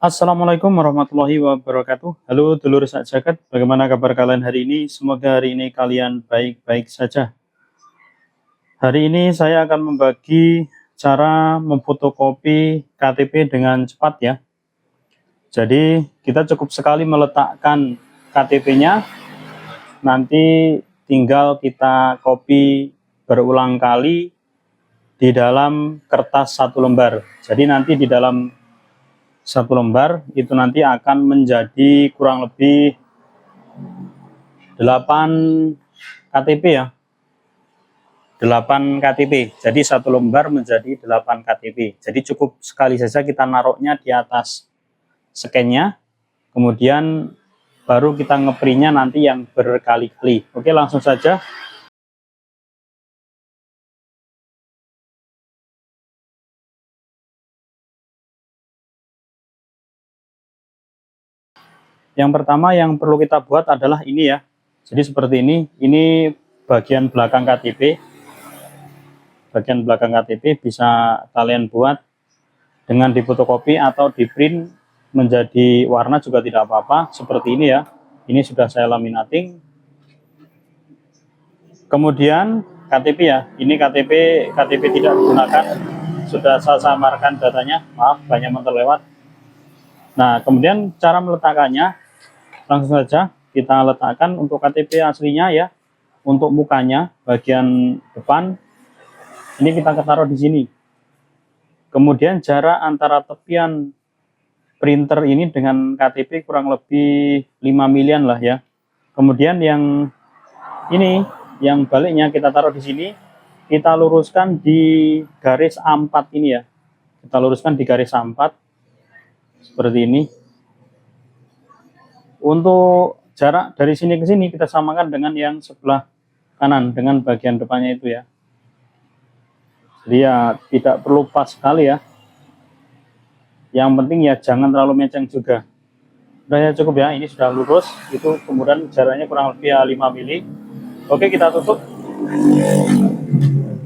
Assalamualaikum warahmatullahi wabarakatuh. Halo dulur sak jagat, bagaimana kabar kalian hari ini? Semoga hari ini kalian baik-baik saja. Hari ini saya akan membagi cara memfotokopi KTP dengan cepat ya. Jadi kita cukup sekali meletakkan KTP-nya, nanti tinggal kita copy berulang kali di dalam kertas satu lembar. Jadi nanti di dalam satu lembar itu nanti akan menjadi kurang lebih 8 KTP ya, 8 KTP. Jadi satu lembar menjadi 8 KTP. Jadi cukup sekali saja kita naruhnya di atas scan-nya, kemudian baru kita ngeprintnya nanti yang berkali-kali. Oke, langsung saja. Yang pertama yang perlu kita buat adalah ini ya. Jadi seperti ini bagian belakang KTP. Bagian belakang KTP bisa kalian buat dengan difotokopi atau di print menjadi warna juga tidak apa-apa, seperti ini ya. Ini sudah saya laminating. Kemudian KTP ya, ini KTP tidak digunakan, sudah saya samarkan datanya, maaf banyak yang terlewat. Nah, kemudian cara meletakkannya langsung saja kita letakkan untuk KTP aslinya ya. Untuk mukanya bagian depan ini kita taruh di sini. Kemudian jarak antara tepian printer ini dengan KTP kurang lebih 5 milian lah ya. Kemudian yang ini, yang baliknya kita taruh di sini, kita luruskan di garis A4 ini ya. Kita luruskan di garis A4 seperti ini. Untuk jarak dari sini ke sini kita samakan dengan yang sebelah kanan dengan bagian depannya itu ya. Jadi ya tidak perlu pas sekali ya. Yang penting ya jangan terlalu menceng juga. Udah ya, cukup ya, ini sudah lurus. Itu kemudian jaraknya kurang lebih 5 mili. Oke, kita tutup.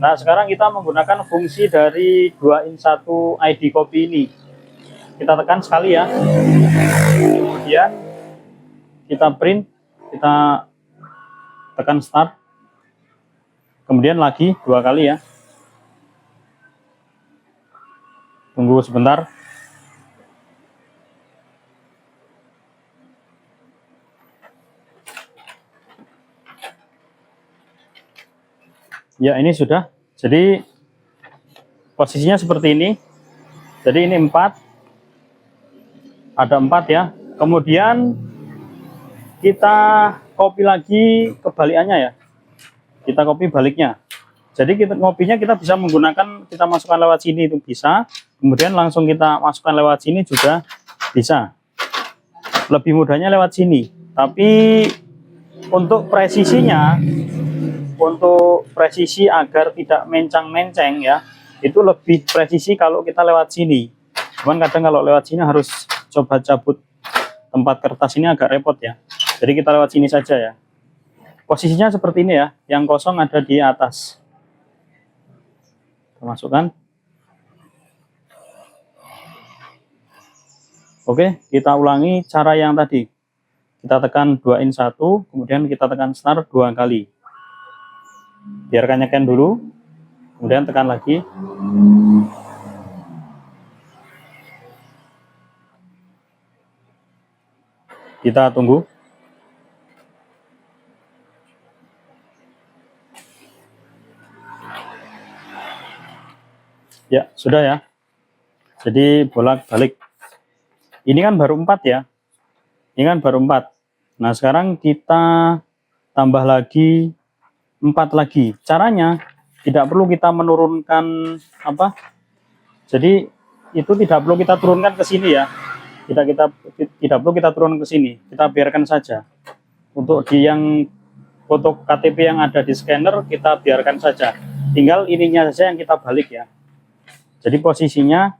Nah, sekarang kita menggunakan fungsi dari 2in1 ID copy ini. Kita tekan sekali ya. Kemudian kita print, kita tekan start. Kemudian lagi 2 kali ya. Tunggu sebentar. Ya, ini sudah. Jadi posisinya seperti ini. Jadi ini 4. Ada 4 ya. Kemudian kita copy lagi kebalikannya ya. Kita copy baliknya. Jadi kita ngopinya kita bisa menggunakan, kita masukkan lewat sini itu bisa. Kemudian langsung kita masukkan lewat sini juga bisa. Lebih mudahnya lewat sini. Tapi untuk presisinya, untuk presisi agar tidak mencang-menceng ya, itu lebih presisi kalau kita lewat sini. Cuman kadang kalau lewat sini harus coba cabut tempat kertas ini, agak repot ya. Jadi kita lewat sini saja ya. Posisinya seperti ini ya, yang kosong ada di atas. Kita masukkan. Oke, kita ulangi cara yang tadi. Kita tekan 2in1, kemudian kita tekan start 2 kali. Biarkan nyeken dulu, kemudian tekan lagi. Kita tunggu. Ya, sudah ya. Jadi bolak-balik. Ini kan baru 4 ya. Ini kan baru 4. Nah, sekarang kita tambah lagi 4 lagi. Caranya tidak perlu kita menurunkan apa? Jadi itu tidak perlu kita turunkan ke sini ya. Tidak perlu kita turunkan ke sini. Kita biarkan saja. Untuk di yang foto KTP yang ada di scanner kita biarkan saja. Tinggal ininya saja yang kita balik ya. Jadi posisinya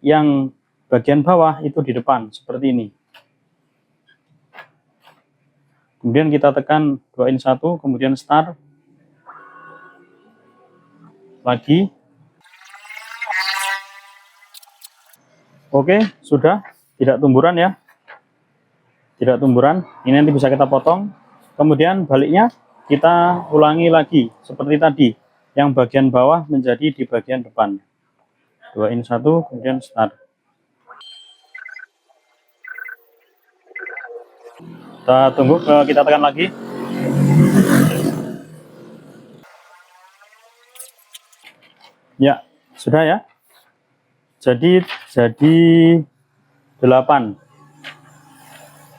yang bagian bawah itu di depan seperti ini. Kemudian kita tekan 2in1, kemudian start. Lagi. Oke, sudah. tidak tumburan ya, tidak tumburan. Ini nanti bisa kita potong. Kemudian baliknya kita ulangi lagi seperti tadi, yang bagian bawah menjadi di bagian depan. 2 in 1, kemudian start. Kita tunggu, kita tekan lagi. Ya, sudah ya. Jadi 8.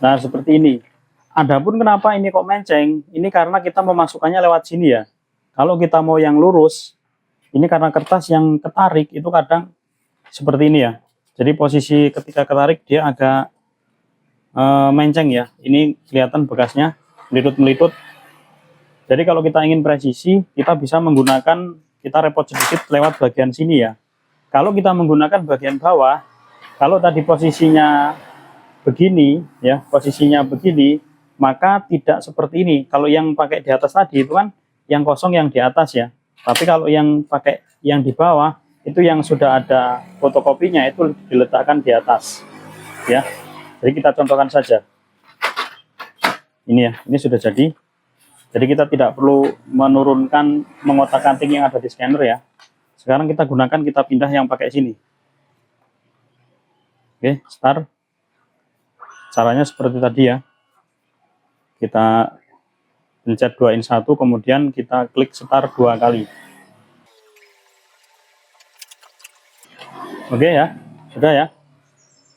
Nah, seperti ini. Adapun kenapa ini kok menceng? Ini karena kita memasukkannya lewat sini ya. Kalau kita mau yang lurus, ini karena kertas yang ketarik itu kadang seperti ini ya. Jadi posisi ketika ketarik dia agak menceng ya. Ini kelihatan bekasnya meliput-meliput. Jadi kalau kita ingin presisi, kita bisa menggunakan, kita repot sedikit lewat bagian sini ya. Kalau kita menggunakan bagian bawah, kalau tadi posisinya begini ya, posisinya begini, maka tidak seperti ini. Kalau yang pakai di atas tadi itu kan yang kosong yang di atas ya. Tapi kalau yang pakai yang di bawah itu yang sudah ada fotokopinya itu diletakkan di atas ya. Jadi kita contohkan saja. Ini ya, ini sudah jadi. Jadi kita tidak perlu menurunkan mengotak-atik yang ada di scanner ya. Sekarang kita gunakan, kita pindah yang pakai sini. Oke, start. Caranya seperti tadi ya. Kita pencet 2 in 1, kemudian kita klik start 2 kali. Oke ya, sudah ya.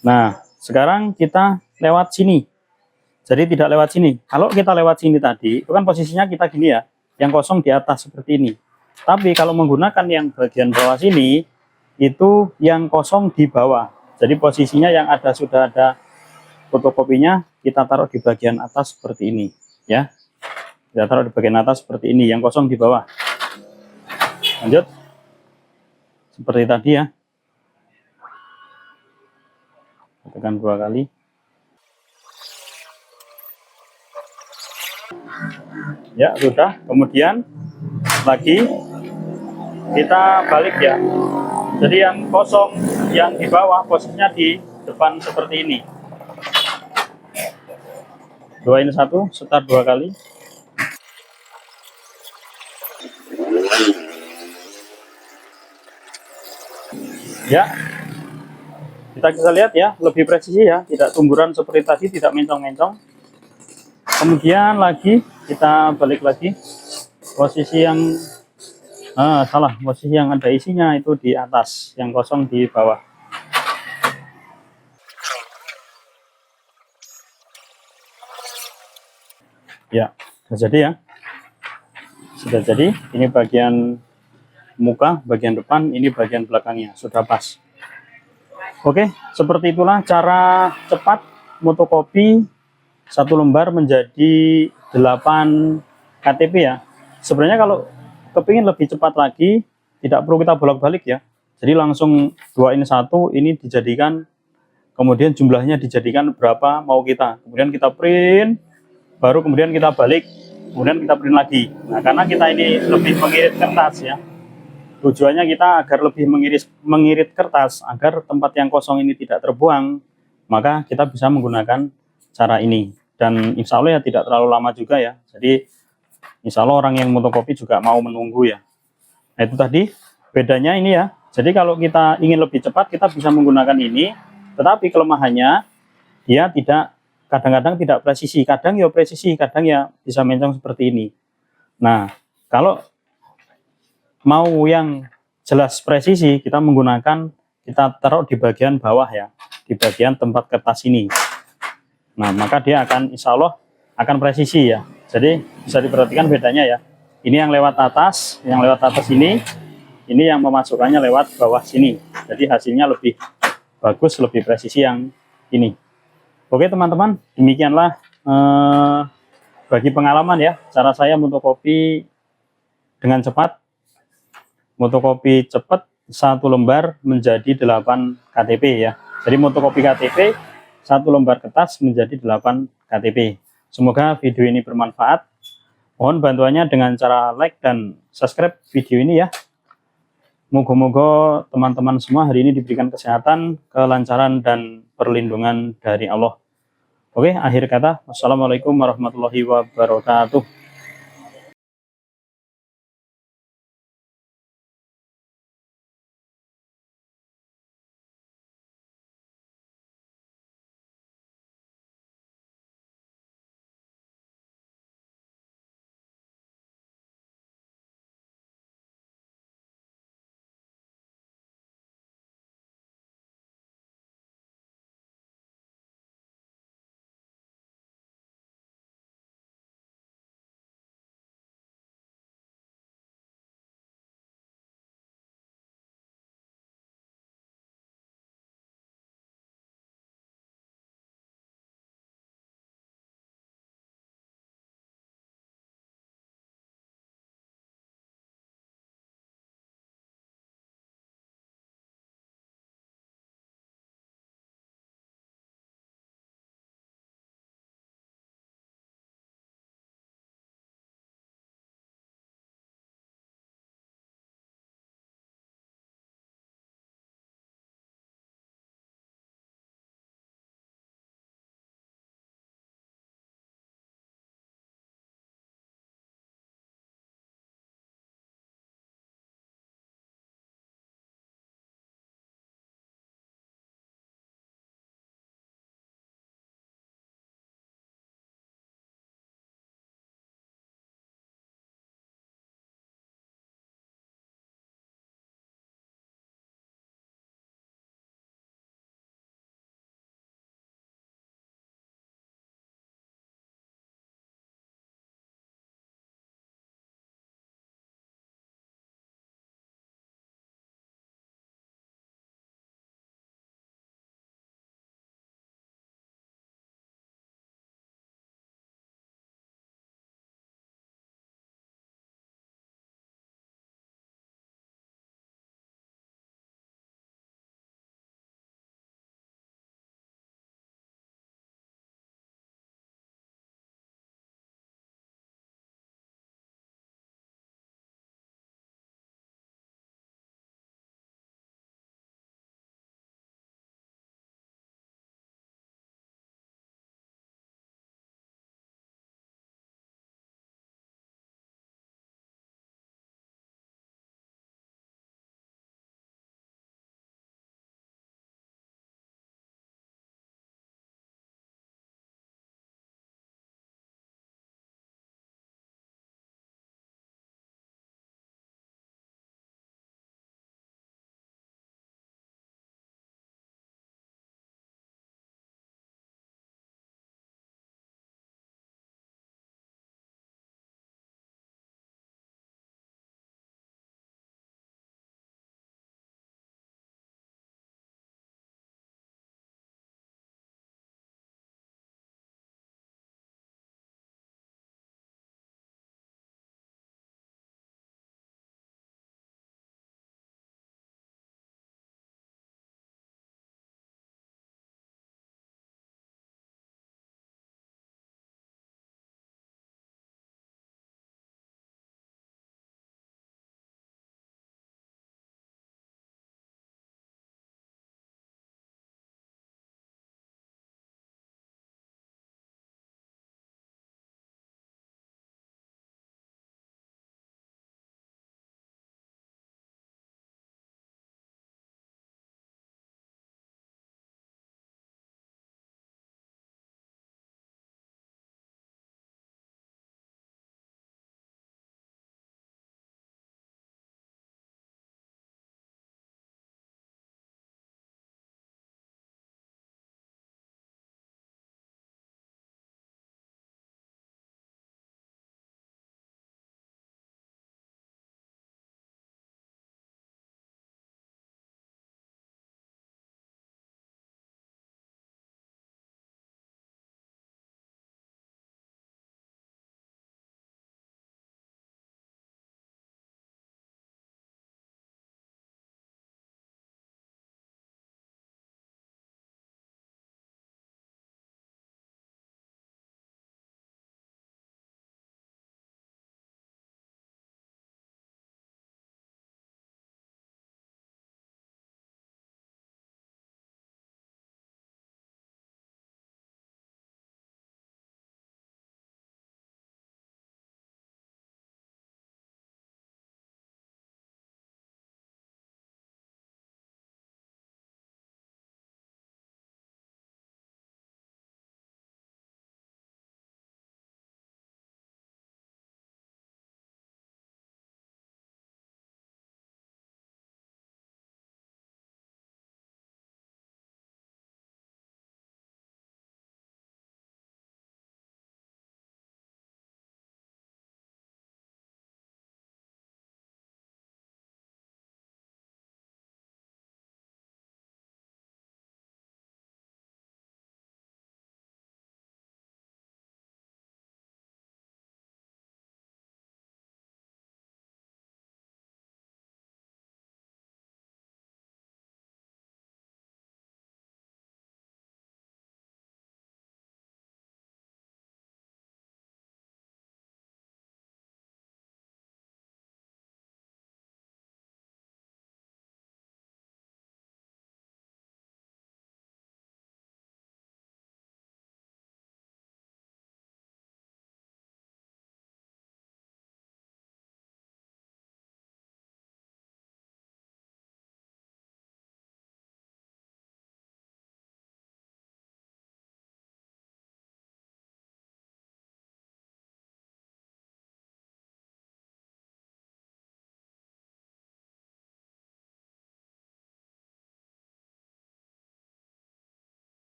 Nah, sekarang kita lewat sini. Jadi tidak lewat sini. Kalau kita lewat sini tadi, itu kan posisinya kita gini ya, yang kosong di atas seperti ini. Tapi kalau menggunakan yang bagian bawah sini, itu yang kosong di bawah. Jadi posisinya yang ada sudah ada fotokopinya, kita taruh di bagian atas seperti ini, ya. Kita taruh di bagian atas seperti ini, yang kosong di bawah. Lanjut, seperti tadi ya. Tekan 2 kali. Ya, sudah. Kemudian lagi kita balik ya. Jadi yang kosong yang di bawah posisinya di depan seperti ini. 2 in 1, start 2 kali. Ya, kita bisa lihat ya, lebih presisi ya, tidak tumburan seperti tadi, tidak mencong-mencong. Kemudian lagi kita balik lagi, posisi yang posisi yang ada isinya itu di atas, yang kosong di bawah. Ya, sudah jadi ya. Sudah jadi, ini bagian muka, bagian depan, ini bagian belakangnya, sudah pas. Oke, seperti itulah cara cepat motokopi 1 lembar menjadi 8 KTP ya. Sebenarnya kalau kepingin lebih cepat lagi, tidak perlu kita bolak-balik ya. Jadi langsung 2 in 1 ini dijadikan, kemudian jumlahnya dijadikan berapa mau kita. Kemudian kita print, baru kemudian kita balik, kemudian kita print lagi. Nah, karena kita ini lebih mengirit kertas ya. Tujuannya kita agar lebih mengirit kertas, agar tempat yang kosong ini tidak terbuang, maka kita bisa menggunakan cara ini. Dan insya Allah ya tidak terlalu lama juga ya. Jadi insya Allah orang yang motokopi juga mau menunggu ya. Nah itu tadi bedanya ini ya. Jadi kalau kita ingin lebih cepat kita bisa menggunakan ini. Tetapi kelemahannya dia tidak, kadang-kadang tidak presisi. Kadang ya presisi, kadang ya bisa mencong seperti ini. Nah kalau mau yang jelas presisi, kita menggunakan, kita taruh di bagian bawah ya, di bagian tempat kertas ini. Nah, maka dia akan, insya Allah akan presisi ya. Jadi bisa diperhatikan bedanya ya. Ini yang lewat atas ini yang memasukkannya lewat bawah sini. Jadi hasilnya lebih bagus, lebih presisi yang ini. Oke teman-teman, demikianlah bagi pengalaman ya, cara saya motokopi dengan cepat. Motokopi cepat 1 lembar menjadi 8 KTP ya. Jadi motokopi KTP 1 lembar kertas menjadi 8 KTP. Semoga video ini bermanfaat. Mohon bantuannya dengan cara like dan subscribe video ini ya. Moga-moga teman-teman semua hari ini diberikan kesehatan, kelancaran dan perlindungan dari Allah. Oke, akhir kata, wassalamualaikum warahmatullahi wabarakatuh.